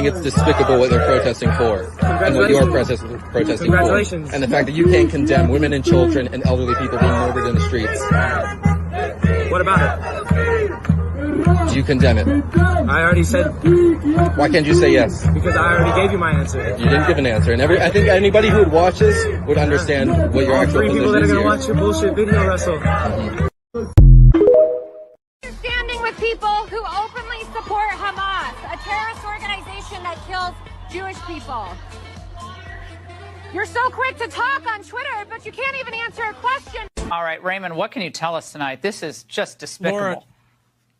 think it's despicable what they're protesting for and what you're protesting for. And the fact that you can't condemn women and children and elderly people being murdered in the streets. What about it? Do you condemn it? I already said. Why can't you say yes? Because I already gave you my answer. You didn't give an answer. And I think anybody who would watch this would understand what your actual position is. 3 people that are going to watch your bullshit video wrestle. You're standing with people who openly support Hamas, a terrorist organization that kills Jewish people. You're so quick to talk on Twitter, but you can't even answer a question. All right, Raymond, what can you tell us tonight? This is just despicable. Laura,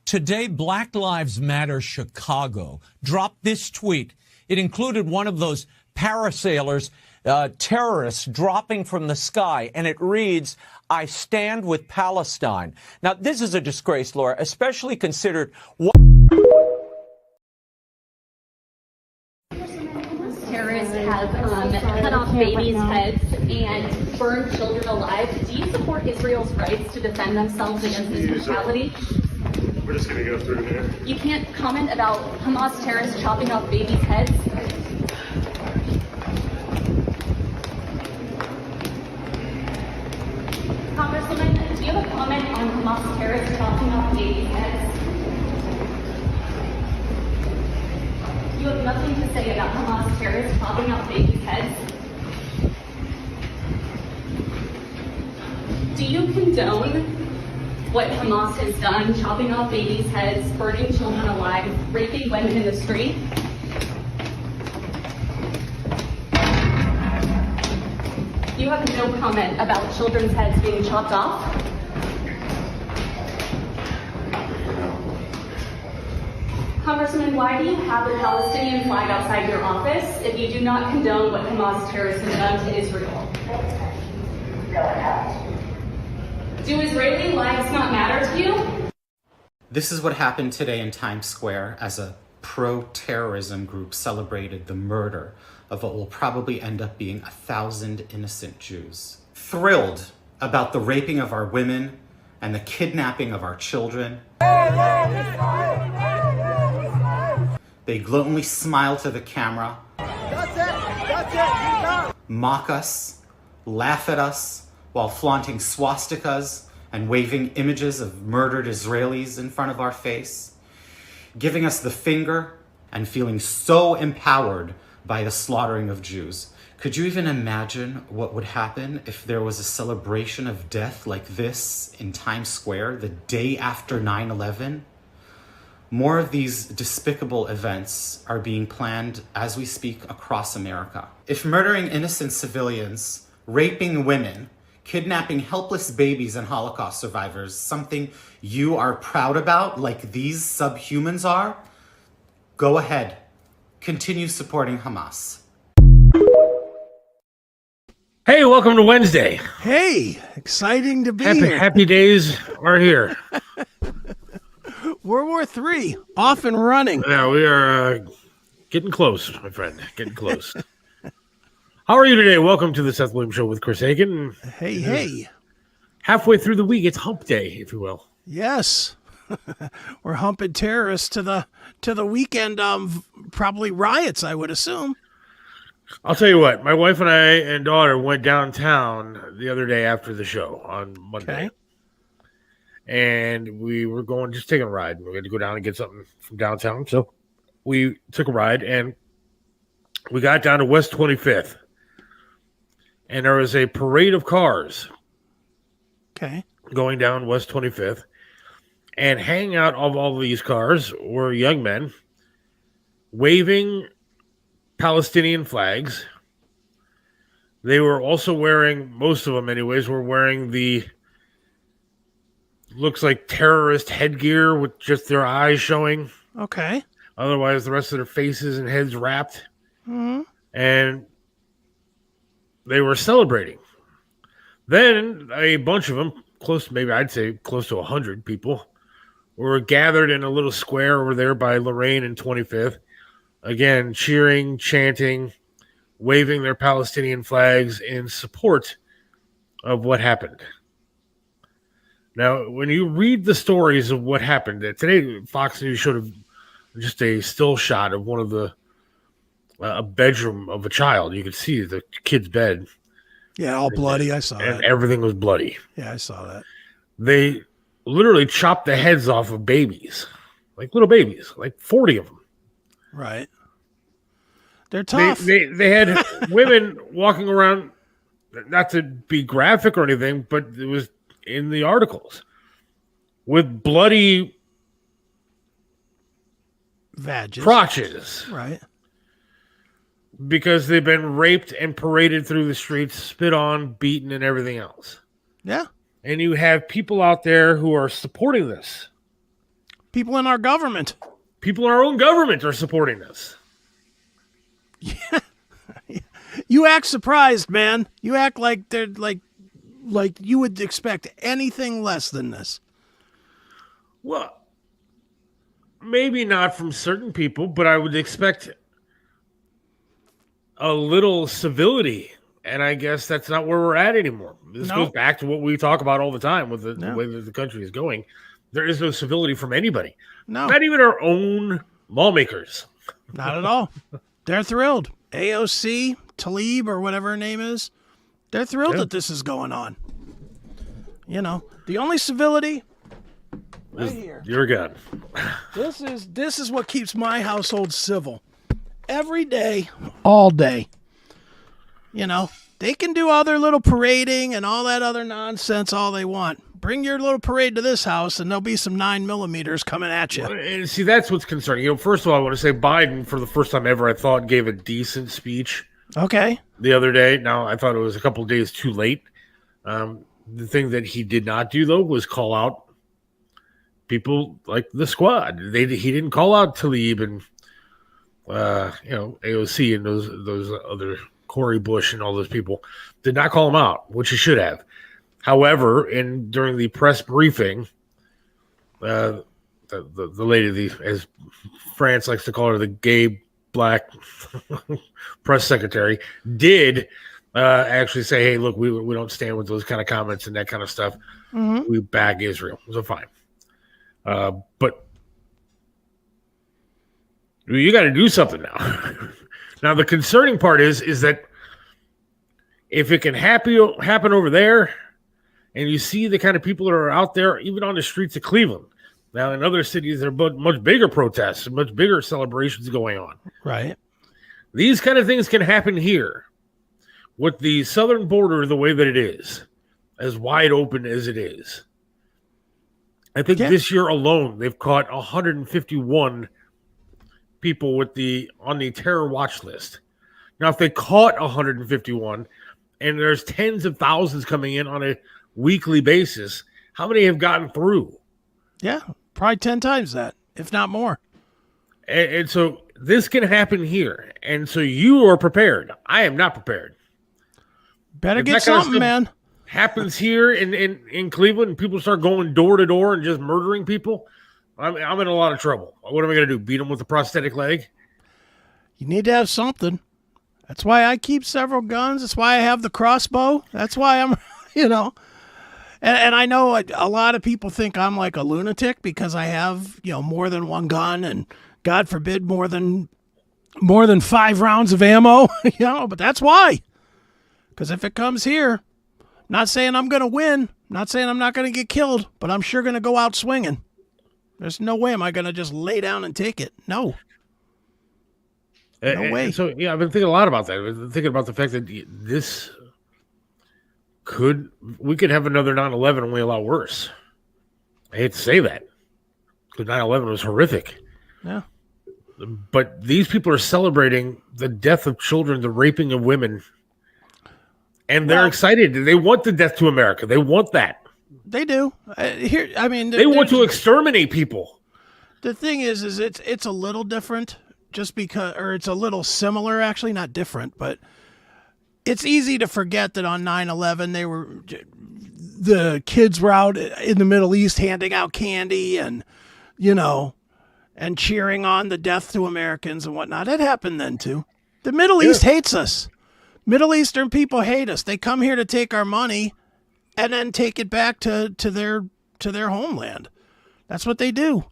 today, Black Lives Matter Chicago dropped this tweet. It included one of those parasailers, terrorists dropping from the sky, and it reads, "I stand with Palestine." Now, this is a disgrace, Laura, especially considered what terrorists have cut off babies' heads and burned children alive. Do you support Israel's rights to defend themselves against this brutality? We're just going to go through here. You can't comment about Hamas terrorists chopping off babies' heads? Congresswoman, do you have a comment on Hamas terrorists chopping off babies' heads? You have nothing to say about Hamas terrorists chopping off babies' heads? Do you condone what Hamas has done, chopping off babies' heads, burning children alive, raping women in the street? You have no comment about children's heads being chopped off? Congressman, why do you have a Palestinian flag outside your office if you do not condone what Hamas terrorists have done to Israel? Do Israeli lives not matter to you? This is what happened today in Times Square as a pro-terrorism group celebrated the murder of what will probably end up being 1,000 innocent Jews. Thrilled about the raping of our women and the kidnapping of our children. They gloatingly smile to the camera, mock us, laugh at us, while flaunting swastikas and waving images of murdered Israelis in front of our face, giving us the finger and feeling so empowered by the slaughtering of Jews. Could you even imagine what would happen if there was a celebration of death like this in Times Square the day after 9/11? More of these despicable events are being planned as we speak across America. If murdering innocent civilians, raping women, kidnapping helpless babies and Holocaust survivors, something you are proud about like these subhumans are, go ahead. Continue supporting Hamas. Hey, welcome to Wednesday. Hey, exciting to be here. Happy days are here. World War III, off and running. Yeah, we are getting close, my friend. Getting close. How are you today? Welcome to the Seth Williams Show with Chris Hagan. Hey. Halfway through the week, it's hump day, if you will. Yes. We're humping terrorists to the weekend probably riots, I would assume. I'll tell you what, my wife and I and daughter went downtown the other day after the show on Monday. Okay. And we were going, just taking a ride. We had to go down and get something from downtown. So we took a ride and we got down to West 25th. And there was a parade of cars. Okay. Going down West 25th. And hanging out of all of these cars were young men waving Palestinian flags. They were also wearing, most of them anyways, were wearing the looks like terrorist headgear with just their eyes showing. Okay. Otherwise, the rest of their faces and heads wrapped. Mm-hmm. And they were celebrating. Then a bunch of them, I'd say close to 100 people, were gathered in a little square over there by Lorraine and 25th. Again, cheering, chanting, waving their Palestinian flags in support of what happened. Now, when you read the stories of what happened, today Fox News showed just a still shot of one of the a bedroom of a child. You could see the kid's bed. Yeah, all bloody. I saw and that. Everything was bloody. Yeah, I saw that. They literally chopped the heads off of babies, like little babies, like 40 of them. Right. They're tough. They had women walking around, not to be graphic or anything, but it was in the articles, with bloody vages, crotches. Right. Because they've been raped and paraded through the streets, spit on, beaten, and everything else. Yeah. And you have people out there who are supporting this. People in our government. People in our own government are supporting this. Yeah. You act surprised, man. You act like they're like you would expect anything less than this. Well, maybe not from certain people, but I would expect a little civility. And I guess that's not where we're at anymore. This goes back to what we talk about all the time with the way that the country is going. There is no civility from anybody. No. Not even our own lawmakers. Not at all. They're thrilled. AOC, Tlaib, or whatever her name is, they're thrilled that this is going on. You know, the only civility right here. Your gun. This is what keeps my household civil. Every day, all day. You know, they can do all their little parading and all that other nonsense all they want. Bring your little parade to this house, and there'll be some 9mm coming at you. And see, that's what's concerning. You know, first of all, I want to say Biden, for the first time ever, I thought gave a decent speech. Okay. The other day. Now, I thought it was a couple of days too late. The thing that he did not do, though, was call out people like the squad. He didn't call out Tlaib and AOC and those other Cory Bush and all those people. Did not call him out, which he should have. However, during the press briefing, the lady, as France likes to call her, the gay black press secretary, did actually say, "Hey, look, we don't stand with those kind of comments and that kind of stuff. Mm-hmm. We back Israel." So fine, but you got to do something now. Now, the concerning part is that if it can happen over there. And you see the kind of people that are out there, even on the streets of Cleveland. Now, in other cities, there are much bigger protests and much bigger celebrations going on. Right. These kind of things can happen here with the southern border the way that it is, as wide open as it is. I think this year alone, they've caught 151 people on the terror watch list. Now, if they caught 151 and there's tens of thousands coming in on a weekly basis, how many have gotten through? Yeah, probably 10 times that, if not more. And so this can happen here. And so you are prepared. I am not prepared. Better get something, man. Happens here in Cleveland and people start going door to door and just murdering people, I'm in a lot of trouble. What am I going to do? Beat them with a prosthetic leg? You need to have something. That's why I keep several guns. That's why I have the crossbow. That's why I'm, And I know a lot of people think I'm like a lunatic because I have, more than one gun and God forbid more than 5 rounds of ammo, but that's why. Because if it comes here, not saying I'm going to win, not saying I'm not going to get killed, but I'm sure going to go out swinging. There's no way am I going to just lay down and take it. No. No way. So, I've been thinking a lot about that. I've been thinking about the fact that we could have another 9/11 only a lot worse. I hate to say that because 9/11 was horrific. Yeah. But these people are celebrating the death of children, the raping of women, and they're excited. They want the death to America. They want that. They do. They want to exterminate people. The thing is it's a little different just because, or it's a little similar, actually, not different, but it's easy to forget that on 9/11, the kids were out in the Middle East handing out candy and, and cheering on the death to Americans and whatnot. It happened then too. The Middle East hates us. Middle Eastern people hate us. They come here to take our money and then take it back to their homeland. That's what they do.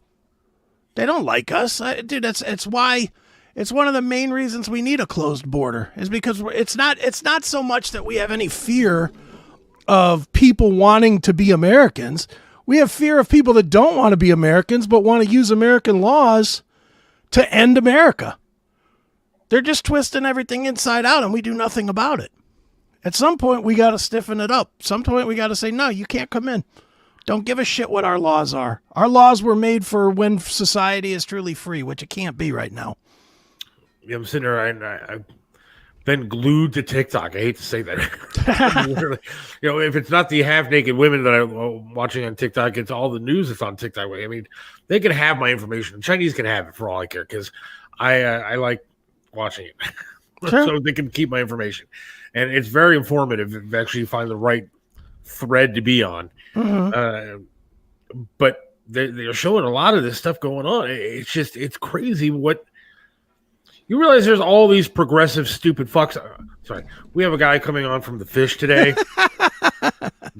They don't like us. Dude, it's why It's one of the main reasons we need a closed border, is because it's not so much that we have any fear of people wanting to be Americans. We have fear of people that don't want to be Americans but want to use American laws to end America. They're just twisting everything inside out, and we do nothing about it. At some point, we got to stiffen it up. Some point, we got to say, no, you can't come in. Don't give a shit what our laws are. Our laws were made for when society is truly free, which it can't be right now. Yeah, I'm sitting there, and I've been glued to TikTok. I hate to say that. Literally, if it's not the half-naked women that I'm watching on TikTok, it's all the news that's on TikTok. I mean, they can have my information. The Chinese can have it for all I care, because I like watching it. Sure. So they can keep my information. And it's very informative if you actually find the right thread to be on. Mm-hmm. But they're showing a lot of this stuff going on. It's crazy what you realize. There's all these progressive, stupid fucks. Sorry. We have a guy coming on from The Fish today.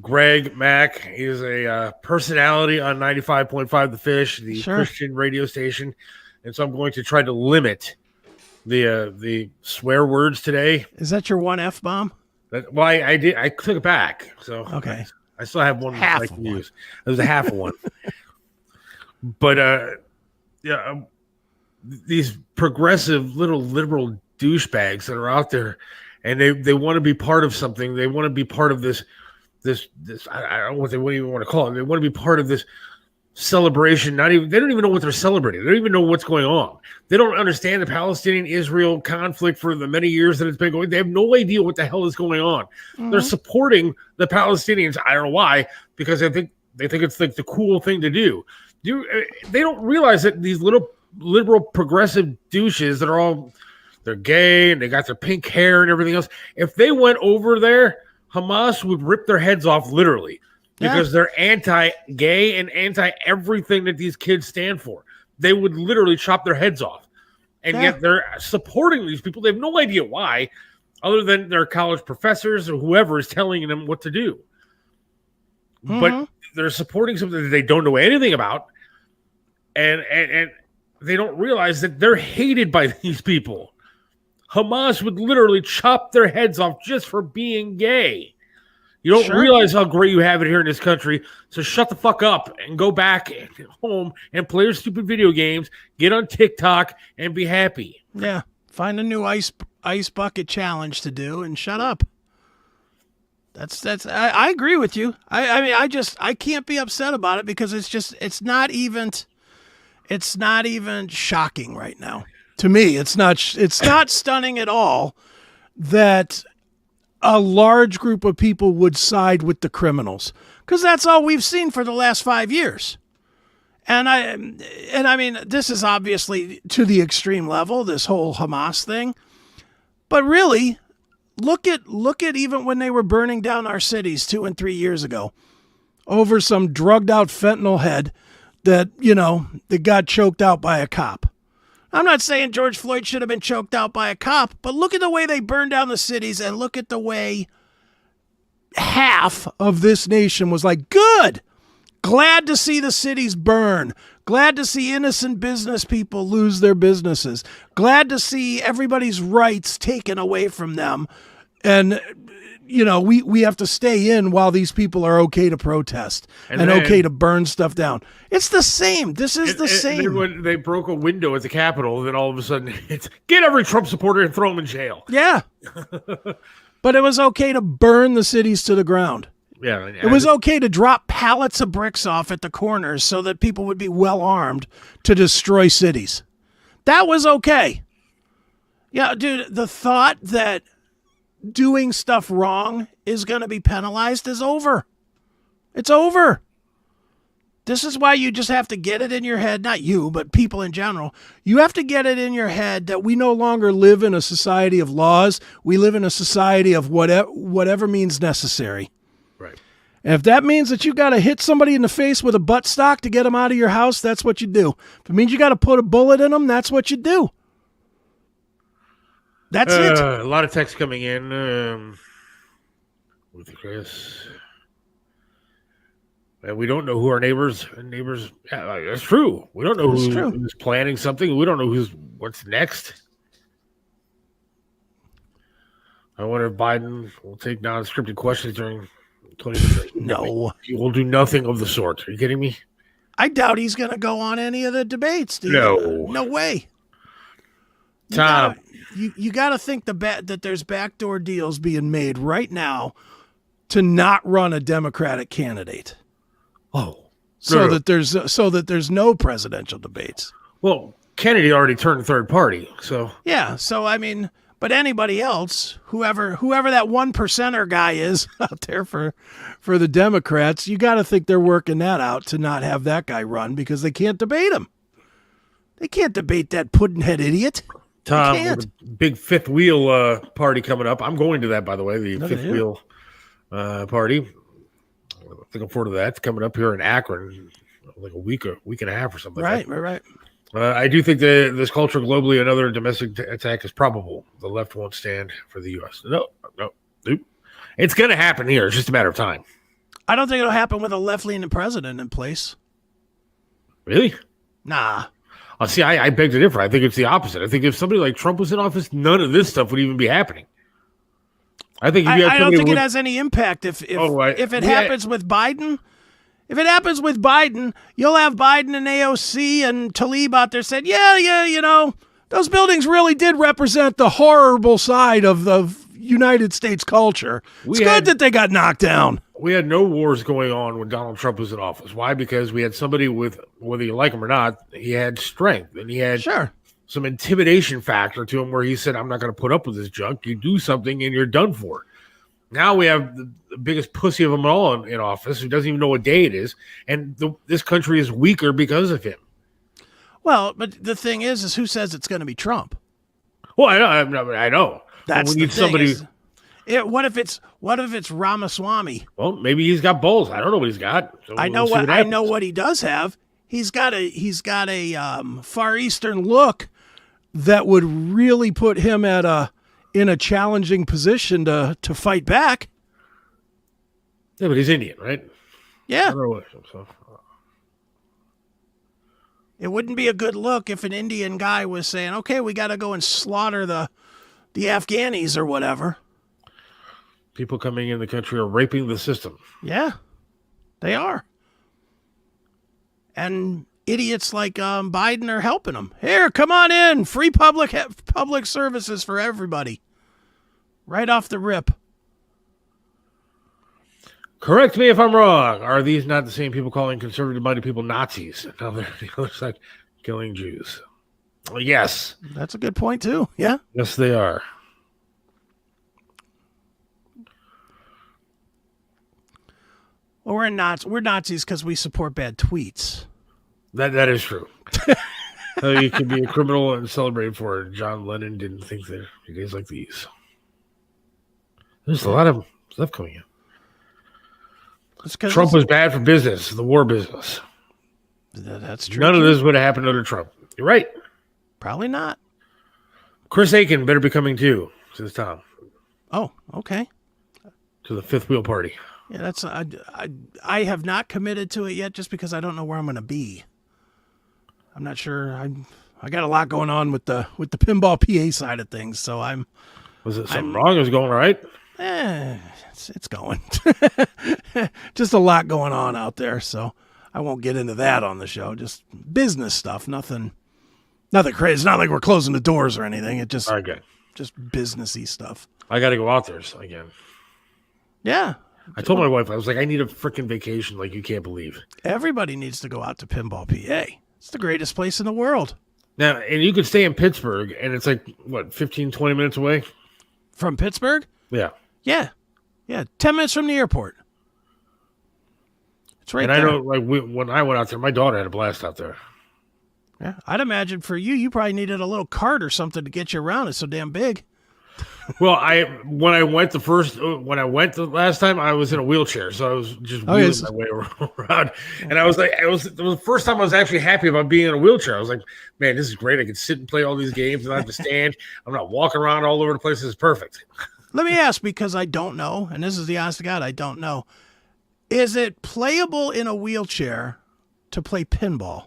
Greg Mack. He's a personality on 95.5 The Fish, the Christian radio station. And so I'm going to try to limit the swear words today. Is that your one F-bomb? Well, I did. I took it back. So okay. I still have one half I can use. It was a half of one. But these progressive little liberal douchebags that are out there, and they want to be part of something. They want to be part of this. I don't know what they even want to call it. They want to be part of this celebration. They don't even know what they're celebrating. They don't even know what's going on. They don't understand the Palestinian-Israel conflict for the many years that it's been going. They have no idea what the hell is going on. Mm-hmm. They're supporting the Palestinians. I don't know why, because they think it's like the cool thing to do. They don't realize that these little liberal progressive douches that they're gay and they got their pink hair and everything else. If they went over there, Hamas would rip their heads off literally. Because they're anti-gay and anti-everything that these kids stand for. They would literally chop their heads off. And yet they're supporting these people. They have no idea why, other than their college professors or whoever is telling them what to do. Mm-hmm. But they're supporting something that they don't know anything about. And they don't realize that they're hated by these people. Hamas would literally chop their heads off just for being gay. You don't realize how great you have it here in this country, so shut the fuck up and go back home and play your stupid video games, get on TikTok, and be happy. Yeah, find a new ice bucket challenge to do and shut up. I agree with you. I mean, I can't be upset about it because it's not even shocking right now. To me, it's not stunning at all that a large group of people would side with the criminals, because that's all we've seen for the last 5 years. And I mean, this is obviously to the extreme level, this whole Hamas thing. But really, look at even when they were burning down our cities 2 and 3 years ago over some drugged out fentanyl head that got choked out by a cop. I'm not saying George Floyd should have been choked out by a cop, but look at the way they burned down the cities, and look at the way half of this nation was like, good, glad to see the cities burn, glad to see innocent business people lose their businesses, glad to see everybody's rights taken away from them. And we have to stay in while these people are okay to protest and okay to burn stuff down. It's the same. This is the same. When they broke a window at the Capitol, then all of a sudden it's get every Trump supporter and throw them in jail. Yeah. But it was okay to burn the cities to the ground. Yeah. It was okay to drop pallets of bricks off at the corners so that people would be well armed to destroy cities. That was okay. Yeah, dude, the thought that doing stuff wrong is going to be penalized is over. It's over. This is why you just have to get it in your head, not you, but people in general. You have to get it in your head that we no longer live in a society of laws. We live in a society of whatever means necessary. Right. And if that means that you got to hit somebody in the face with a buttstock to get them out of your house, that's what you do. If it means you got to put a bullet in them, that's what you do. That's it. A lot of text coming in with Chris. And we don't know who our neighbors. Yeah, that's true. We don't know who's planning something. We don't know what's next. I wonder if Biden will take non-scripted questions during 20 No. He will do nothing of the sort. Are you kidding me? I doubt he's going to go on any of the debates. Dude. No. No way. Tom. You got to think that there's backdoor deals being made right now to not run a Democratic candidate. Oh. So that there's no presidential debates. Well, Kennedy already turned third party, so. Yeah, so I mean, but anybody else, whoever that 1%er guy is out there for the Democrats, you got to think they're working that out to not have that guy run because they can't debate him. They can't debate that puddinhead idiot. Tom, with a big fifth wheel party coming up. I'm going to that, by the way, the fifth wheel party. Looking forward to that. It's coming up here in Akron, like a week and a half or something. Right. I do think that this culture globally, another domestic attack is probable. The left won't stand for the U.S. No. It's going to happen here. It's just a matter of time. I don't think it'll happen with a left-leaning president in place. Really? Nah. See, I beg to differ. I think it's the opposite. I think if somebody like Trump was in office, none of this stuff would even be happening. I think I don't think it has any impact if it happens with Biden. If it happens with Biden, you'll have Biden and AOC and Tlaib out there saying, yeah, those buildings really did represent the horrible side of the United States culture. It's good that they got knocked down. We had no wars going on when Donald Trump was in office. Why? Because we had somebody with, whether you like him or not, he had strength and he had some intimidation factor to him where he said, I'm not going to put up with this junk. You do something and you're done for. Now we have the biggest pussy of them all in office who doesn't even know what day it is. And this country is weaker because of him. Well, but the thing is who says it's going to be Trump? Well, I know. That's we need somebody. What if it's Ramaswamy? Well, maybe he's got balls. I don't know what he's got. So I know what he does have. He's got a Far Eastern look that would really put him in a challenging position to fight back. Yeah, but he's Indian, right? Yeah. I don't know so. It wouldn't be a good look if an Indian guy was saying, okay, we got to go and slaughter the Afghanis or whatever. People coming in the country are raping the system. Yeah, they are. And idiots like Biden are helping them. Here, come on in. Free public services for everybody. Right off the rip. Correct me if I'm wrong. Are these not the same people calling conservative-minded people Nazis? Now they're the other side killing Jews. Well, yes. That's a good point, too. Yeah. Yes, they are. Well, we're Nazis because we support bad tweets. That is true. You can be a criminal and celebrate for it. John Lennon didn't think that days like these. There's a lot of stuff coming in. Trump was bad for business, the war business. That's true. None of this would have happened under Trump. You're right. Probably not. Chris Aiken better be coming too, says Tom. Oh, okay. To the fifth wheel party. Yeah, that's I have not committed to it yet just because I don't know where I'm going to be. I'm not sure. I got a lot going on with the pinball PA side of things, so I'm. Was it something wrong? It was going all right? It's going. Just a lot going on out there, so I won't get into that on the show. Just business stuff, nothing crazy. It's not like we're closing the doors or anything. It just businessy stuff. I got to go out there again. Yeah. I told my wife, I was like, I need a freaking vacation like you can't believe. Everybody needs to go out to Pinball PA. It's the greatest place in the world. Now, and you could stay in Pittsburgh, and it's like, what, 15, 20 minutes away? From Pittsburgh? Yeah. Yeah. 10 minutes from the airport. It's right there. And I know, like, when I went out there, my daughter had a blast out there. Yeah. I'd imagine for you probably needed a little cart or something to get you around. It's so damn big. Well, when I went the last time, I was in a wheelchair, so I was just wheeling my way around. And I was like, it was the first time I was actually happy about being in a wheelchair. I was like, man, this is great. I can sit and play all these games, and I have to stand. I'm not walking around all over the place. This is perfect. Let me ask, because I don't know, and this is the honest to God, I don't know. Is it playable in a wheelchair to play pinball?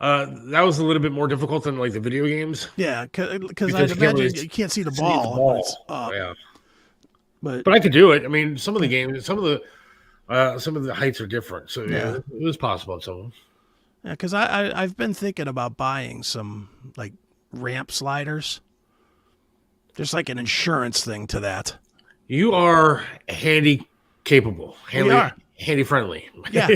That was a little bit more difficult than like the video games. Yeah, because I'd imagine you can't see the ball. When it's up. Yeah. But I could do it. I mean, some of the games, some of the heights are different. So yeah, it was possible on some of them. Yeah, because I've been thinking about buying some like ramp sliders. There's like an insurance thing to that. You are handy capable. We are. Handy friendly. Yeah.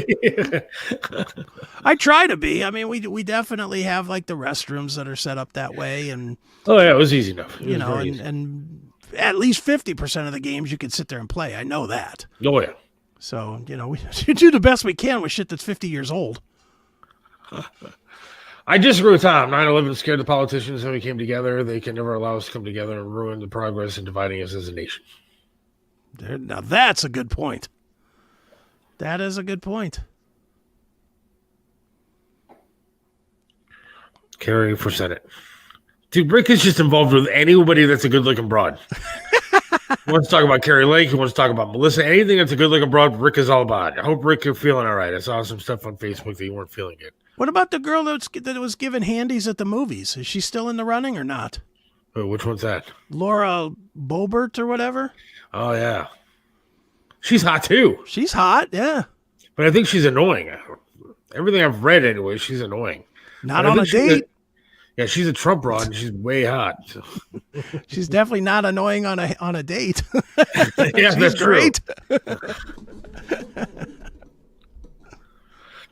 I try to be. I mean, we definitely have like the restrooms that are set up that way, and oh yeah, it was easy enough. And at least 50% of the games you can sit there and play. I know that. Oh yeah. So we do the best we can with shit that's 50 years old. I disagree with Tom. 9/11 scared the politicians, and we came together. They can never allow us to come together and ruin the progress and dividing us as a nation. Now that's a good point. That is a good point. Kerry for Senate. Dude, Rick is just involved with anybody that's a good-looking broad. He wants to talk about Carrie Lake. He wants to talk about Melissa. Anything that's a good-looking broad, Rick is all about. I hope Rick, you're feeling all right. I saw some stuff on Facebook that you weren't feeling good. What about the girl that was given handies at the movies? Is she still in the running or not? Oh, which one's that? Laura Boebert or whatever? Oh, yeah. She's hot, too. She's hot, yeah. But I think she's annoying. Everything I've read, anyway, she's annoying. Not on a date. Yeah, she's a Trump broad, and she's way hot. So. She's definitely not annoying on a date. Yeah, she's that's great.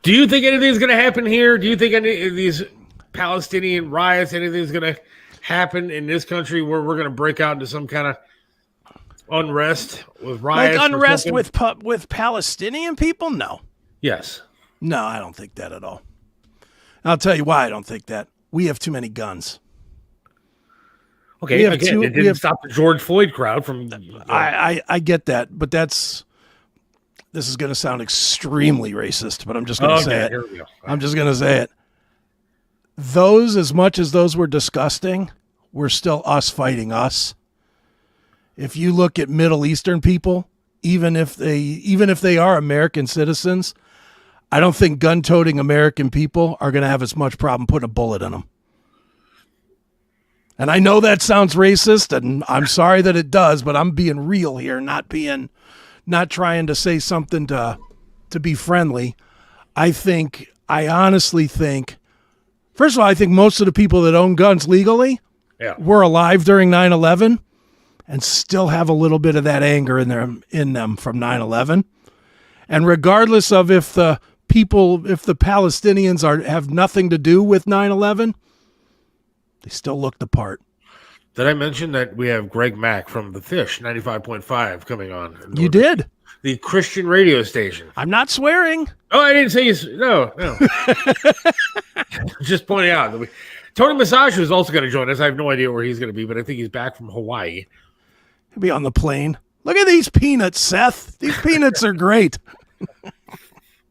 Do you think anything's going to happen here? Do you think any of these Palestinian riots, anything's going to happen in this country where we're going to break out into some kind of unrest with riots? Like unrest with Palestinian people? No. Yes. No, I don't think that at all. I'll tell you why I don't think that. We have too many guns. Okay, again, it didn't stop the George Floyd crowd from... I get that, but this is going to sound extremely racist, but I'm just going to say it. Here we go. I'm just going to say it. Those, as much as those were disgusting, were still us fighting us. If you look at Middle Eastern people, even if they are American citizens, I don't think gun-toting American people are going to have as much problem putting a bullet in them. And I know that sounds racist, and I'm sorry that it does, but I'm being real here, not trying to say something to be friendly. I honestly think, first of all, I think most of the people that own guns legally were alive during 9/11 and still have a little bit of that anger in them from 9/11. And regardless of if the Palestinians have nothing to do with 9/11, they still look the part. Did I mention that we have Greg Mack from The Fish, 95.5, coming on? You did. The Christian radio station. I'm not swearing. Oh, I didn't say you. No. Just pointing out that Tony Massaggio is also going to join us. I have no idea where he's going to be, but I think he's back from Hawaii. He'll be on the plane. Look at these peanuts, Seth. These peanuts are great.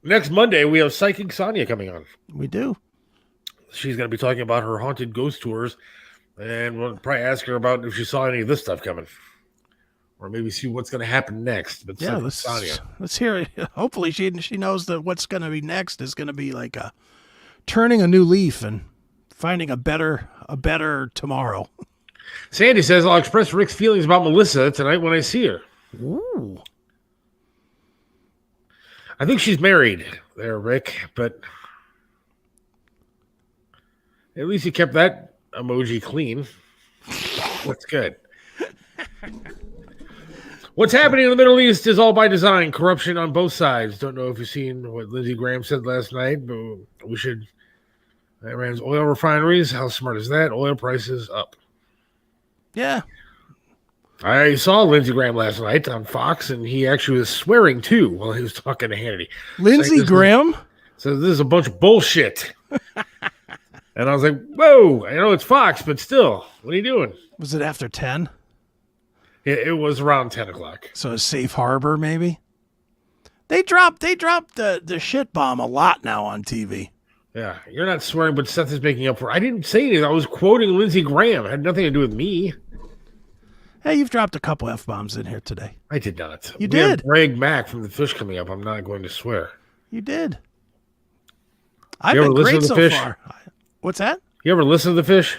Next Monday, we have Psychic Sonia coming on. We do. She's going to be talking about her haunted ghost tours, and we'll probably ask her about if she saw any of this stuff coming, or maybe see what's going to happen next. But yeah, let's hear it. Hopefully, she knows that what's going to be next is going to be like turning a new leaf and finding a better tomorrow. Sandy says, "I'll express Rick's feelings about Melissa tonight when I see her." Ooh. I think she's married there, Rick, but at least you kept that emoji clean. That's good. What's happening in the Middle East is all by design. Corruption on both sides. Don't know if you've seen what Lindsey Graham said last night, but we should. Iran's oil refineries. How smart is that? Oil prices up. Yeah. I saw Lindsey Graham last night on Fox, and he actually was swearing, too, while he was talking to Hannity. Lindsey Graham? So this is a bunch of bullshit. And I was like, whoa, I know it's Fox, but still, what are you doing? Was it after 10? It was around 10 o'clock. So a safe harbor, maybe? They dropped the shit bomb a lot now on TV. Yeah, you're not swearing, but Seth is making up for it. I didn't say anything. I was quoting Lindsey Graham. It had nothing to do with me. Hey, you've dropped a couple F-bombs in here today. I did not. You did. Have Greg Mack from The Fish coming up. I'm not going to swear. You did. I've been great so far. What's that? You ever listen to the Fish?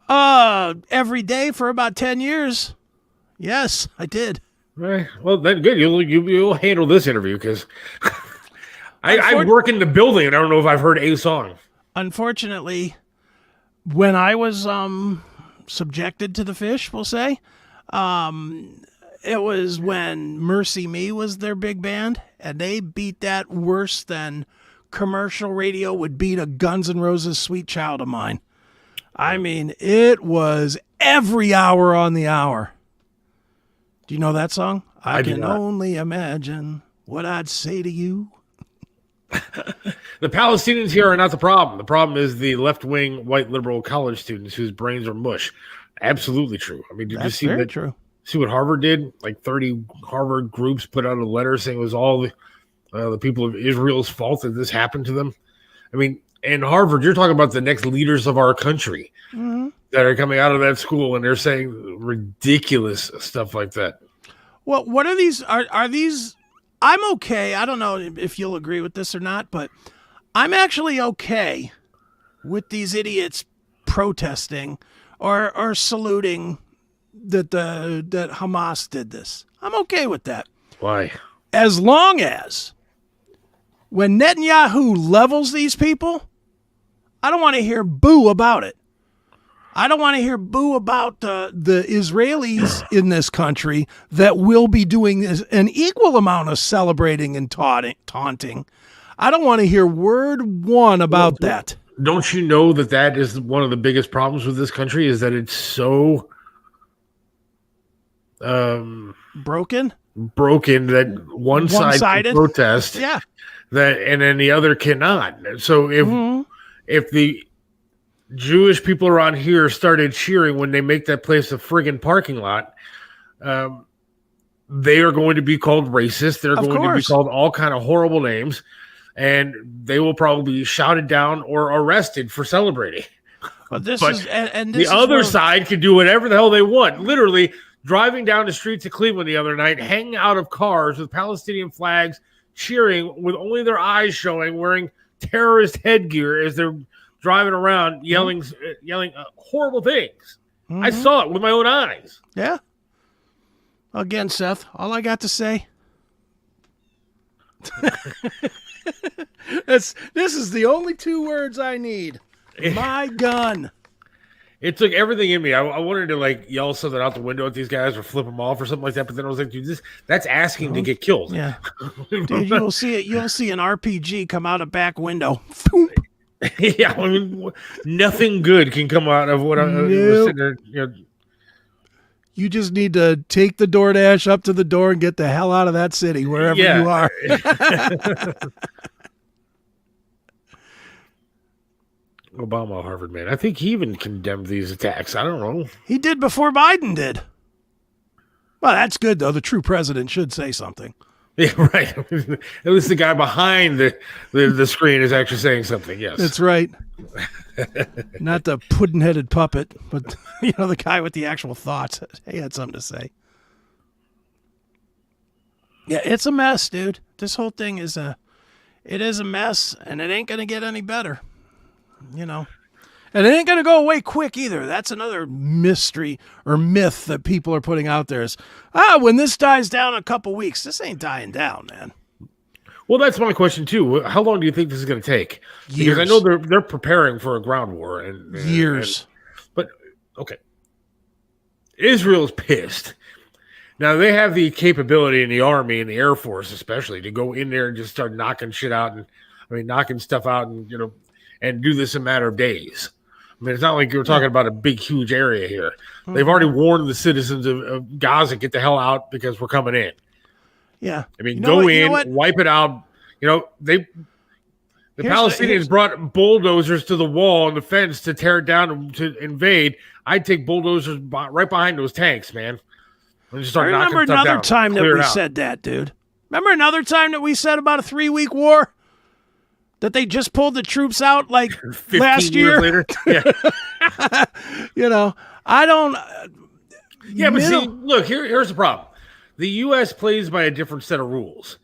Every day for about 10 years. Yes, I did. Right. Well, then good. You'll handle this interview because I work in the building and I don't know if I've heard a song. Unfortunately, when I was subjected to the Fish, we'll say, it was when Mercy Me was their big band, and they beat that worse than commercial radio would beat a Guns N' Roses Sweet Child of Mine. I mean, it was every hour on the hour. Do you know that song? I can only imagine what I'd say to you. The Palestinians here are not the problem. The problem is the left-wing white liberal college students whose brains are mush. Absolutely true. I mean, did you see that? True. See what Harvard did? Like 30 Harvard groups put out a letter saying it was all the people of Israel's fault that this happened to them. I mean, and Harvard, you're talking about the next leaders of our country that are coming out of that school, and they're saying ridiculous stuff like that. Well, what are these? Are these? I'm okay. I don't know if you'll agree with this or not, but I'm actually okay with these idiots protesting or saluting that Hamas did this. I'm okay with that. Why? As long as when Netanyahu levels these people, I don't want to hear boo about it. I don't want to hear boo about the Israelis in this country that will be doing an equal amount of celebrating and taunting. I don't want to hear word one about that. Don't you know that is one of the biggest problems with this country is that it's so broken that one side can protest, and then the other cannot. So if the Jewish people around here started cheering when they make that place a friggin' parking lot, they are going to be called racist. They're going to be called all kind of horrible names, and they will probably be shouted down or arrested for celebrating. But the other side can do whatever the hell they want. Literally driving down the streets of Cleveland the other night, hanging out of cars with Palestinian flags, cheering with only their eyes showing, wearing terrorist headgear as they're driving around yelling horrible things. I saw it with my own eyes. Yeah. Again, Seth, all I got to say. This is the only 2 words I need. My gun. It took everything in me. I wanted to yell something out the window at these guys or flip them off or something like that. But then I was like, dude, that's asking to get killed. Yeah. Dude, you'll see it. You'll see an RPG come out a back window. Yeah, I mean, nothing good can come out of what I was sitting there. You just need to take the DoorDash up to the door and get the hell out of that city, wherever you are. Obama, Harvard man. I think he even condemned these attacks. I don't know. He did before Biden did. Well, that's good, though. The true president should say something. Yeah, right. At least the guy behind the screen is actually saying something. Yes, that's right. Not the pudding-headed puppet, but the guy with the actual thoughts. He had something to say. Yeah, it's a mess, dude. This whole thing is a mess, and it ain't gonna get any better. And it ain't gonna go away quick either. That's another mystery or myth that people are putting out there is, when this dies down in a couple weeks, this ain't dying down, man. Well, that's my question too. How long do you think this is going to take? Years. Because I know they're preparing for a ground war and years. But okay, Israel's pissed. Now they have the capability in the Army and the Air Force, especially, to go in there and just start knocking shit out knocking stuff out and and do this in a matter of days. I mean, it's not like you're talking about a big, huge area here. They've already warned the citizens of Gaza, get the hell out because we're coming in. Yeah. I mean, wipe it out. The Palestinians brought bulldozers to the wall and the fence to tear it down and to invade. I'd take bulldozers right behind those tanks, man. I remember another time that we said that, dude. Remember another time that we said about a 3-week war? That they just pulled the troops out last year. Later. Yeah. I don't. Yeah, but see, look, here's the problem. The U.S. plays by a different set of rules.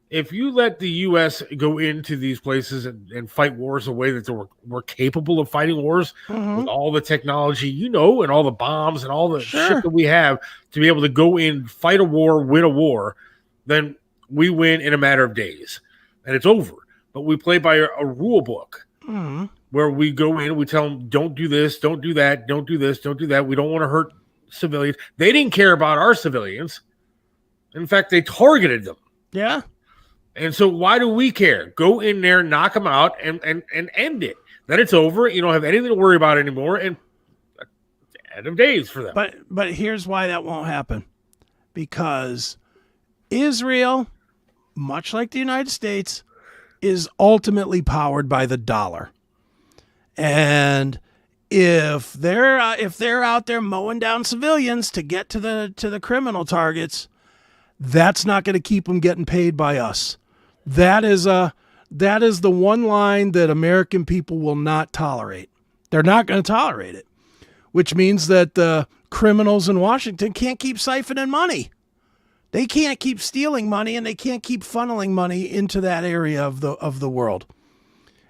if you let the U.S. go into these places and fight wars the way that we're capable of fighting wars with all the technology, and all the bombs and all the shit that we have to be able to go in, fight a war, win a war, then we win in a matter of days. And it's over. But we play by a rule book where we go in, we tell them, don't do this, don't do that, don't do this, don't do that. We don't want to hurt civilians. They didn't care about our civilians. In fact, they targeted them. Yeah. And so why do we care? Go in there, knock them out, and end it. Then it's over. You don't have anything to worry about anymore. And end of days for them. But here's why that won't happen. Because Israel, much like the United States, is ultimately powered by the dollar. And if they're out there mowing down civilians to get to the criminal targets, that's not going to keep them getting paid by us. That is the one line that American people will not tolerate. They're not going to tolerate it, which means that the criminals in Washington can't keep siphoning money. They can't keep stealing money, and they can't keep funneling money into that area of the world.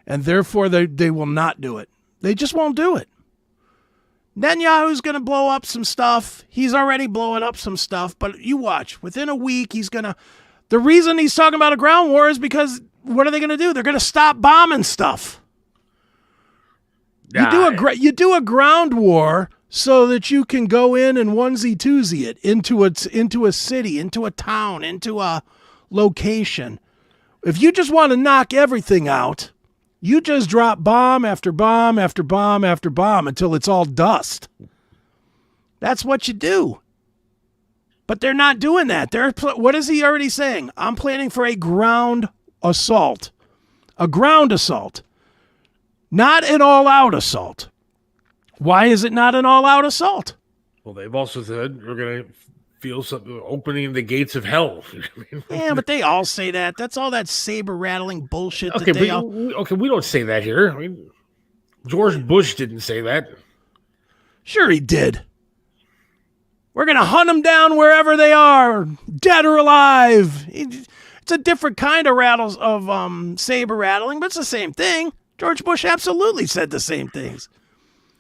And therefore, they will not do it. They just won't do it. Netanyahu's going to blow up some stuff. He's already blowing up some stuff, but you watch. Within a week, he's going to... The reason he's talking about a ground war is because what are they going to do? They're going to stop bombing stuff. You do a ground war so that you can go in and onesie-twosie it into a city, into a town, into a location. If you just want to knock everything out, you just drop bomb after bomb after bomb after bomb until it's all dust. That's what you do. But they're not doing that. What is he already saying? I'm planning for a ground assault. A ground assault. Not an all-out assault. Why is it not an all-out assault? Well, they've also said we're going to feel something opening the gates of hell. Yeah, but they all say that. That's all that saber-rattling bullshit. Okay, we don't say that here. I mean, George Bush didn't say that. Sure he did. We're going to hunt them down wherever they are, dead or alive. It's a different kind of saber rattling, but it's the same thing. George Bush absolutely said the same things.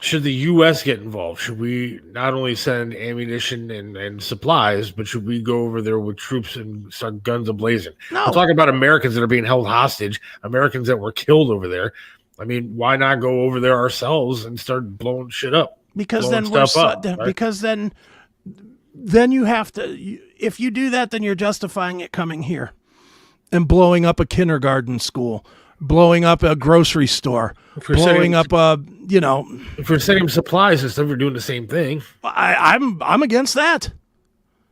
Should the U.S. get involved? Should we not only send ammunition and supplies, but should we go over there with troops and start guns a-blazing? No. I'm talking about Americans that are being held hostage, Americans that were killed over there. I mean, why not go over there ourselves and start blowing shit up? Because then then you have to, if you do that, then you're justifying it coming here and blowing up a kindergarten school, blowing up a grocery store, blowing up If we're sending supplies and stuff, we're doing the same thing. I'm against that.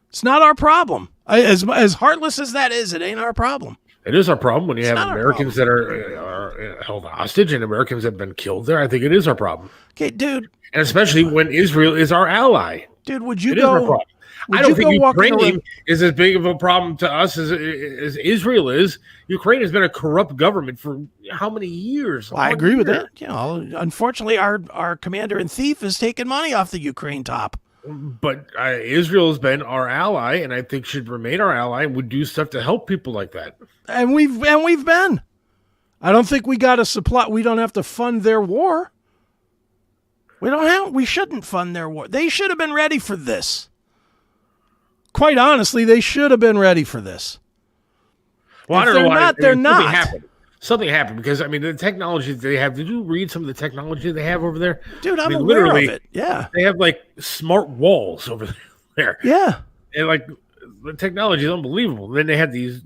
It's not our problem. As heartless as that is, it ain't our problem. It is our problem when you have Americans that are held hostage and Americans that have been killed there. I think it is our problem. Okay, dude. And especially when Israel is our ally. Dude, would you go? I don't think Ukraine is as big of a problem to us as Israel is. Ukraine has been a corrupt government for how many years? Well, I agree with that. Unfortunately, our commander-in-chief is taking money off the Ukraine top. But Israel has been our ally, and I think should remain our ally, and would do stuff to help people like that. And we've been. I don't think we got a supply. We don't have to fund their war. We shouldn't fund their war. They should have been ready for this. Quite honestly, they should have been ready for this. Well, I don't know why. They're not. Something happened because, the technology they have. Did you read some of the technology they have over there? Dude, I'm aware of it. Yeah. They have, smart walls over there. Yeah. And, the technology is unbelievable. Then they had the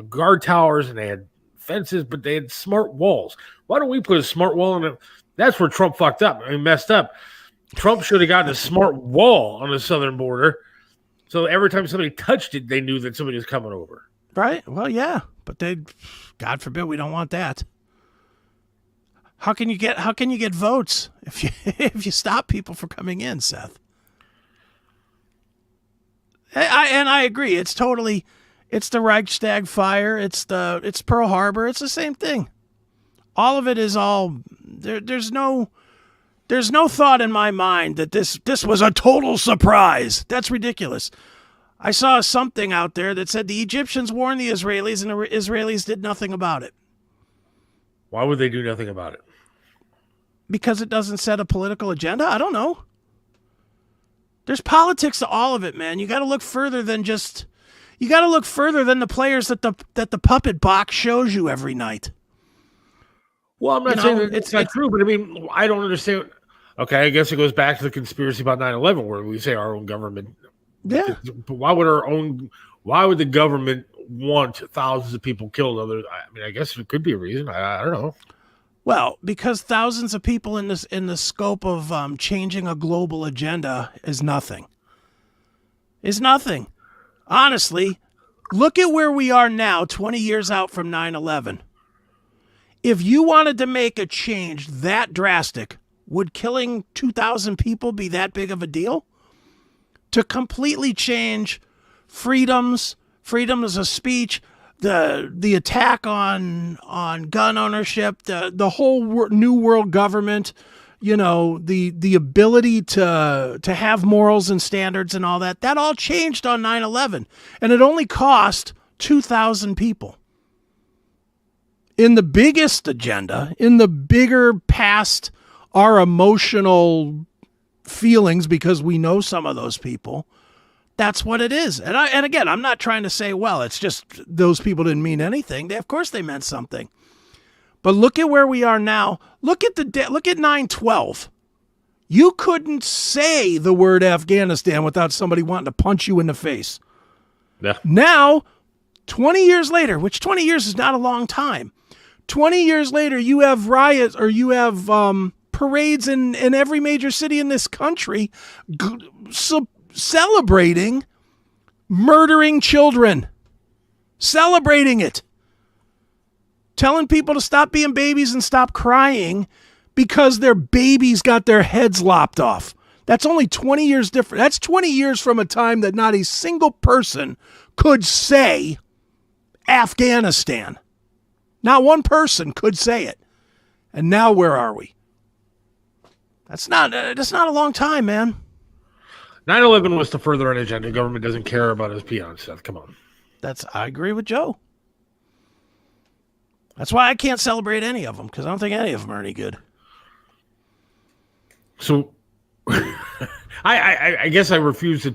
guard towers and they had fences, but they had smart walls. Why don't we put a smart wall in it? That's where Trump fucked up. Messed up. Trump should have gotten a smart wall on the southern border. So every time somebody touched it, they knew that somebody was coming over. Right. Well, yeah, but God forbid, we don't want that. How can you get votes if you stop people from coming in, Seth? I agree. It's the Reichstag fire. It's Pearl Harbor. It's the same thing. All of it is all there's no thought in my mind that this was a total surprise. That's ridiculous. I saw something out there that said the Egyptians warned the Israelis and the Israelis did nothing about it. Why would they do nothing about it? Because it doesn't set a political agenda? I don't know. There's politics to all of it, man. You got to look further than just... You got to look further than the players that the puppet box shows you every night. Well, I'm not saying that it's not true, but I mean, I don't understand. Okay, I guess it goes back to the conspiracy about 9/11, where we say our own government. Yeah. But why would the government want thousands of people killed? I mean, I guess it could be a reason. I don't know. Well, because thousands of people in the scope of changing a global agenda is nothing. Is nothing. Honestly, look at where we are now, 20 years out from 9/11. If you wanted to make a change that drastic, would killing 2,000 people be that big of a deal? To completely change freedoms of speech, the attack on gun ownership, the whole new world government, you know, the ability to have morals and standards and all that all changed on 9/11. And it only cost 2,000 people. In the biggest agenda, in the bigger past our emotional feelings, because we know some of those people, that's what it is. And again, I'm not trying to say, well, it's just those people didn't mean anything. Of course they meant something. But look at where we are now. Look at 9/12. You couldn't say the word Afghanistan without somebody wanting to punch you in the face. Yeah. Now, 20 years later, which 20 years is not a long time. 20 years later, you have riots or you have parades in every major city in this country celebrating murdering children. Celebrating it. Telling people to stop being babies and stop crying because their babies got their heads lopped off. That's only 20 years different. That's 20 years from a time that not a single person could say Afghanistan. Not one person could say it. And now where are we? That's not a long time, man. 9/11 was to further an agenda. Government doesn't care about his peons, Seth. Come on. I agree with Joe. That's why I can't celebrate any of them, because I don't think any of them are any good. So, I guess I refuse to.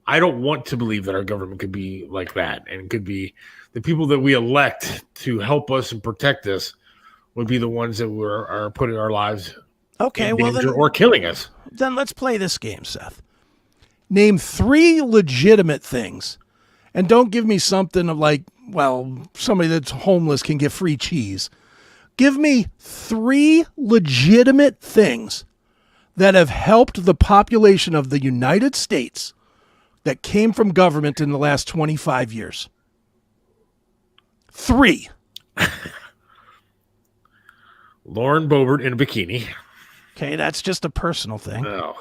I don't want to believe that our government could be like that, and could be the people that we elect to help us and protect us would be the ones that are putting our lives in danger or killing us. Then let's play this game, Seth. Name 3 legitimate things, and don't give me something of like, well, somebody that's homeless can get free cheese. Give me 3 legitimate things that have helped the population of the United States that came from government in the last 25 years. 3. Lauren Boebert in a bikini. Okay, that's just a personal thing. No.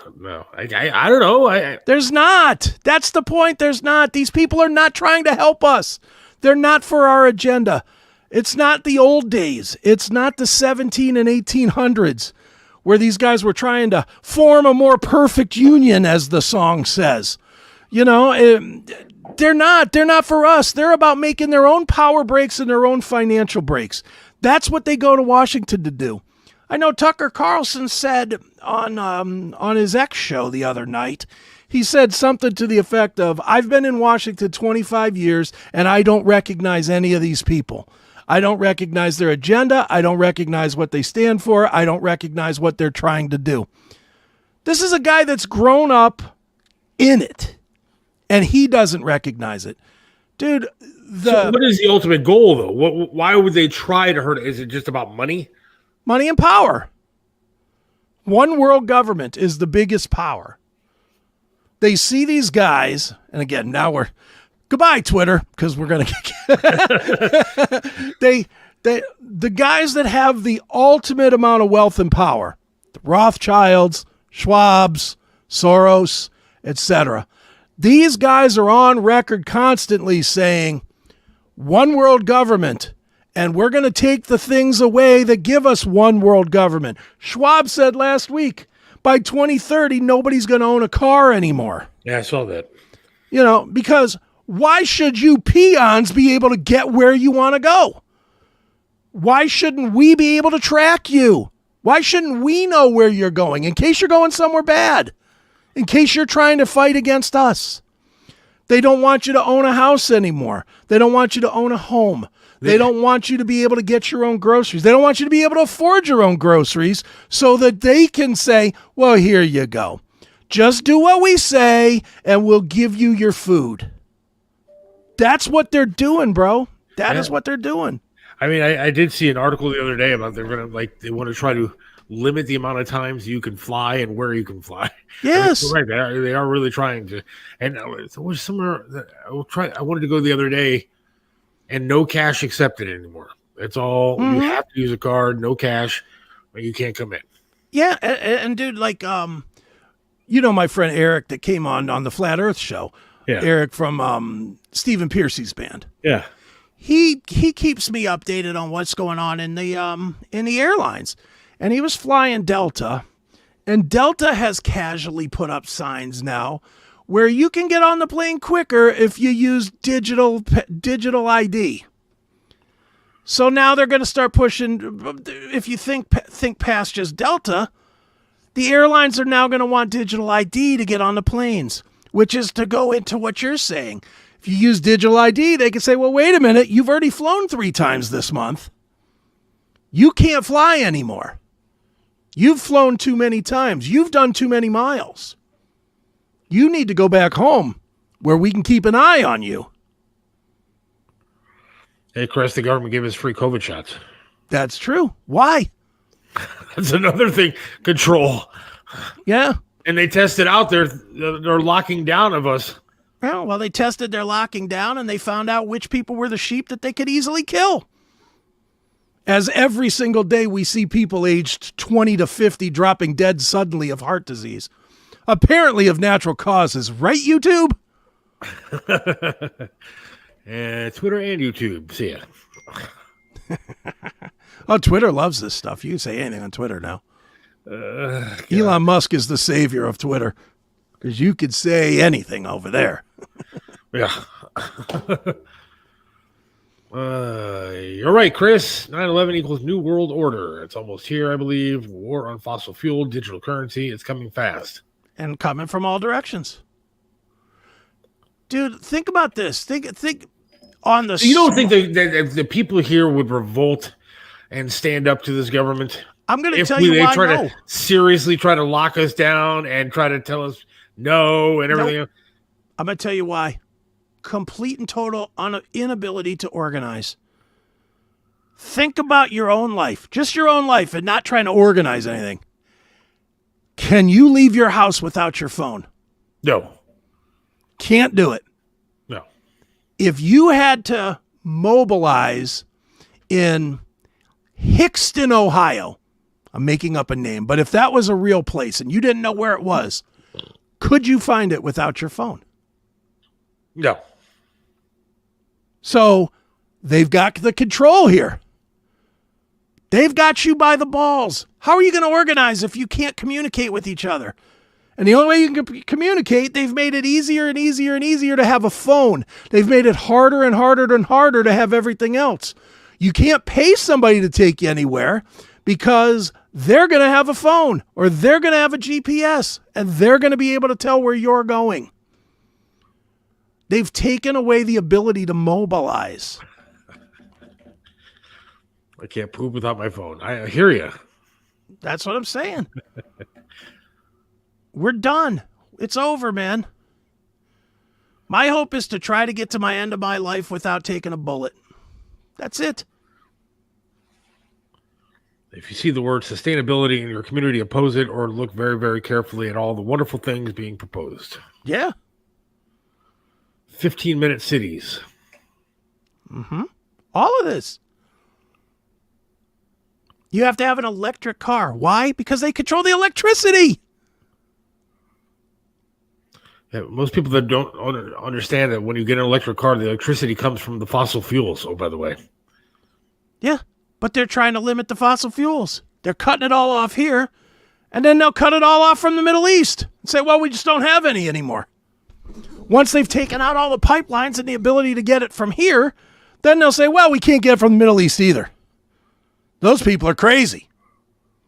I don't know. There's not. That's the point. There's not. These people are not trying to help us. They're not for our agenda. It's not the old days. It's not the 17 and 1800s where these guys were trying to form a more perfect union, as the song says. You know, they're not. They're not for us. They're about making their own power breaks and their own financial breaks. That's what they go to Washington to do. I know Tucker Carlson said on his X show the other night, he said something to the effect of, I've been in Washington 25 years and I don't recognize any of these people. I don't recognize their agenda. I don't recognize what they stand for. I don't recognize what they're trying to do. This is a guy that's grown up in it and he doesn't recognize it. Dude, so what is the ultimate goal, though? Why would they try to hurt it? Is it just about money? Money and power. One world government is the biggest power. They see these guys, and again, now we're goodbye, Twitter, because we're going to the guys that have the ultimate amount of wealth and power, the Rothschilds, Schwabs, Soros, etc. These guys are on record constantly saying, one world government, and we're going to take the things away that give us one world government. Schwab said last week, by 2030, nobody's going to own a car anymore. Yeah, I saw that. You know, because why should you peons be able to get where you want to go? Why shouldn't we be able to track you? Why shouldn't we know where you're going in case you're going somewhere bad? In case you're trying to fight against us? They don't want you to own a house anymore. They don't want you to own a home. They don't want you to be able to get your own groceries. They don't want you to be able to afford your own groceries so that they can say, well, here you go. Just do what we say and we'll give you your food. That's what they're doing, bro. That is what they're doing. I mean, I did see an article the other day about they want to try to limit the amount of times you can fly and where you can fly. Yes. I mean, right. They are really trying to. And there was somewhere that I wanted to go the other day, and no cash accepted anymore. It's all you have to use a card, no cash, or you can't come in. Yeah, and dude, like you know my friend Eric that came on the Flat Earth show. Yeah. Eric from Stephen Piercy's band. Yeah. He keeps me updated on what's going on in the airlines. And he was flying Delta, and Delta has casually put up signs now where you can get on the plane quicker if you use digital ID. So now they're going to start pushing. If you think past just Delta, the airlines are now going to want digital ID to get on the planes, which is to go into what you're saying. If you use digital ID, they can say, well, wait a minute, you've already flown 3 times this month. You can't fly anymore. You've flown too many times. You've done too many miles. You need to go back home where we can keep an eye on you. Hey, Chris, the government gave us free COVID shots. That's true. Why? That's another thing. Control. Yeah. And they tested out their locking down of us. Well, they tested their locking down, and they found out which people were the sheep that they could easily kill. As every single day we see people aged 20 to 50 dropping dead suddenly of heart disease. Apparently of natural causes. Right, YouTube? Twitter and YouTube. See ya. Oh, Twitter loves this stuff. You can say anything on Twitter now. Elon Musk is the savior of Twitter. Because you could say anything over there. Yeah. You're right, Chris. 9/11 equals New World Order. It's almost here, I believe. War on fossil fuel, digital currency. It's coming fast. And coming from all directions. Dude, think about this. Think on the... You don't think the people here would revolt and stand up to this government? I'm going to tell you why to seriously try to lock us down and try to tell us no and everything else. I'm going to tell you why. Complete and total inability to organize. Think about your own life, just your own life, and not trying to organize anything. Can you leave your house without your phone? No. Can't do it. No. If you had to mobilize in Hickston, Ohio, I'm making up a name, but if that was a real place and you didn't know where it was, could you find it without your phone? No. So they've got the control here. They've got you by the balls. How are you going to organize if you can't communicate with each other? And the only way you can communicate, they've made it easier and easier and easier to have a phone. They've made it harder and harder and harder to have everything else. You can't pay somebody to take you anywhere because they're going to have a phone or they're going to have a GPS and they're going to be able to tell where you're going. They've taken away the ability to mobilize. I can't poop without my phone. I hear you. That's what I'm saying. We're done. It's over, man. My hope is to try to get to my end of my life without taking a bullet. That's it. If you see the word sustainability in your community, oppose it or look very, very carefully at all the wonderful things being proposed. Yeah. 15-minute cities. Mm-hmm. All of this. You have to have an electric car. Why? Because they control the electricity. Yeah, most people that don't understand that when you get an electric car, the electricity comes from the fossil fuels. Oh, by the way. Yeah, but they're trying to limit the fossil fuels. They're cutting it all off here, and then they'll cut it all off from the Middle East and say, well, we just don't have any anymore. Once they've taken out all the pipelines and the ability to get it from here, then they'll say, well, we can't get it from the Middle East either. Those people are crazy.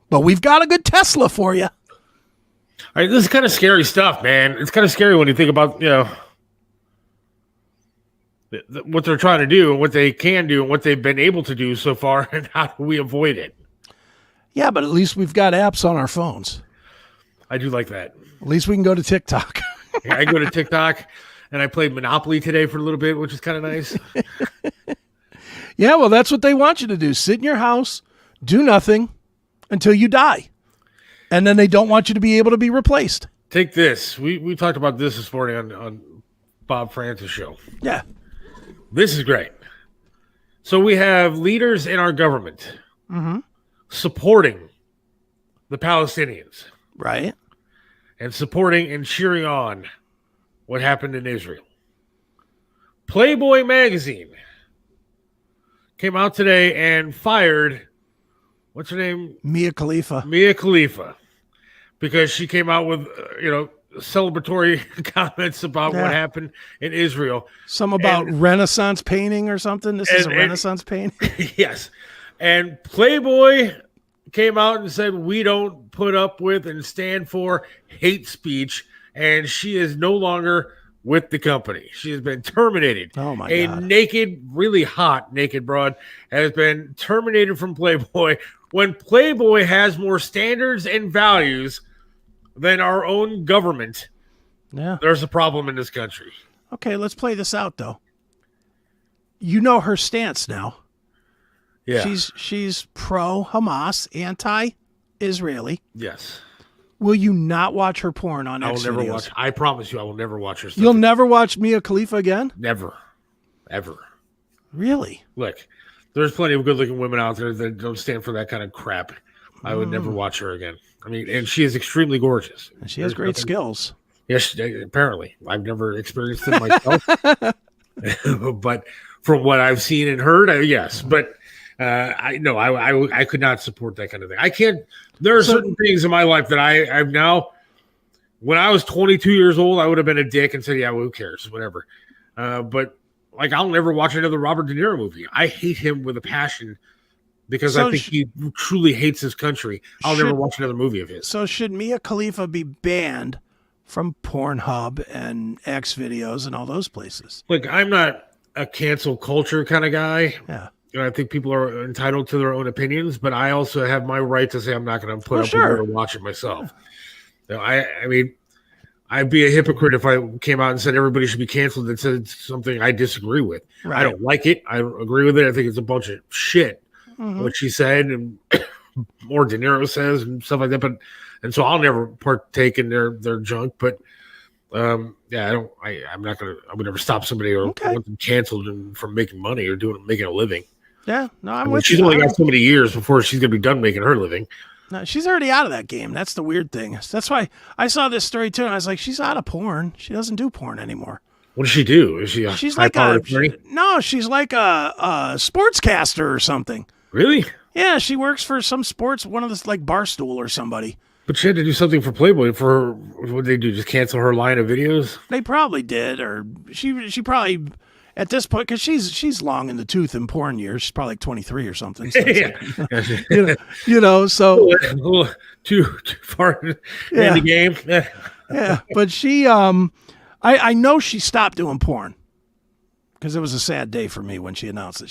But we've got a good Tesla for you. All right, this is kind of scary stuff, man. It's kind of scary when you think about, what they're trying to do and what they can do and what they've been able to do so far, and how do we avoid it? Yeah, but at least we've got apps on our phones. I do like that. At least we can go to TikTok. Yeah, I go to TikTok, and I played Monopoly today for a little bit, which is kind of nice. Yeah, well, that's what they want you to do. Sit in your house, do nothing until you die. And then they don't want you to be able to be replaced. Take this. We talked about this morning on Bob Francis' show. Yeah. This is great. So we have leaders in our government supporting the Palestinians. Right. And supporting and cheering on what happened in Israel. Playboy magazine came out today and fired, what's her name? Mia Khalifa. Mia Khalifa. Because she came out with, celebratory comments about what happened in Israel. Some about Renaissance painting or something. This is a Renaissance painting. Yes. And Playboy came out and said, we don't put up with and stand for hate speech. And she is no longer with the company. She has been terminated. Oh, my God. God. Naked, really hot naked broad has been terminated from Playboy when Playboy has more standards and values than our own government. Yeah. There's a problem in this country. Okay, let's play this out, though. You know her stance now. Yeah. She's pro-Hamas, anti-Israeli. Yes. Will you not watch her porn on I will X never videos? watch. I promise you, I will never watch her stuff. You'll never watch Mia Khalifa again? Never. Ever. Really? Look, there's plenty of good-looking women out there that don't stand for that kind of crap. I would never watch her again. I mean, and she is extremely gorgeous. And she has great skills. Yes, apparently. I've never experienced it myself. But from what I've seen and heard, yes. But I could not support that kind of thing. I can't. There are certain things in my life that I've now. When I was 22 years old, I would have been a dick and said, "Yeah, well, who cares, whatever." But like, I'll never watch another Robert De Niro movie. I hate him with a passion because I think he truly hates his country. I'll never watch another movie of his. So should Mia Khalifa be banned from Pornhub and X videos and all those places? Look, I'm not a cancel culture kind of guy. Yeah. And I think people are entitled to their own opinions, but I also have my right to say I'm not going to put up with it or watch it myself. I mean, I'd be a hypocrite if I came out and said everybody should be canceled and said something I disagree with. Right. I don't like it. I don't agree with it. I think it's a bunch of shit, what she said and more De Niro says and stuff like that. And so I'll never partake in their junk. But I'm not gonna. I would never stop somebody or want them canceled from making money or making a living. Yeah, no, I'm with you. She's only got so many years before she's gonna be done making her living. No, she's already out of that game. That's the weird thing. That's why I saw this story too, and I was like, she's out of porn. She doesn't do porn anymore. What does she do? Is she she's like she's like a sportscaster or something. Really? Yeah, she works for some sports, one of this like Barstool or somebody. But she had to do something for Playboy. For what did they do? Just cancel her line of videos? They probably did, or she probably at this point, because she's long in the tooth in porn years. She's probably like 23 or something. So so a little too far in the game. Yeah, but she I know she stopped doing porn because it was a sad day for me when she announced it.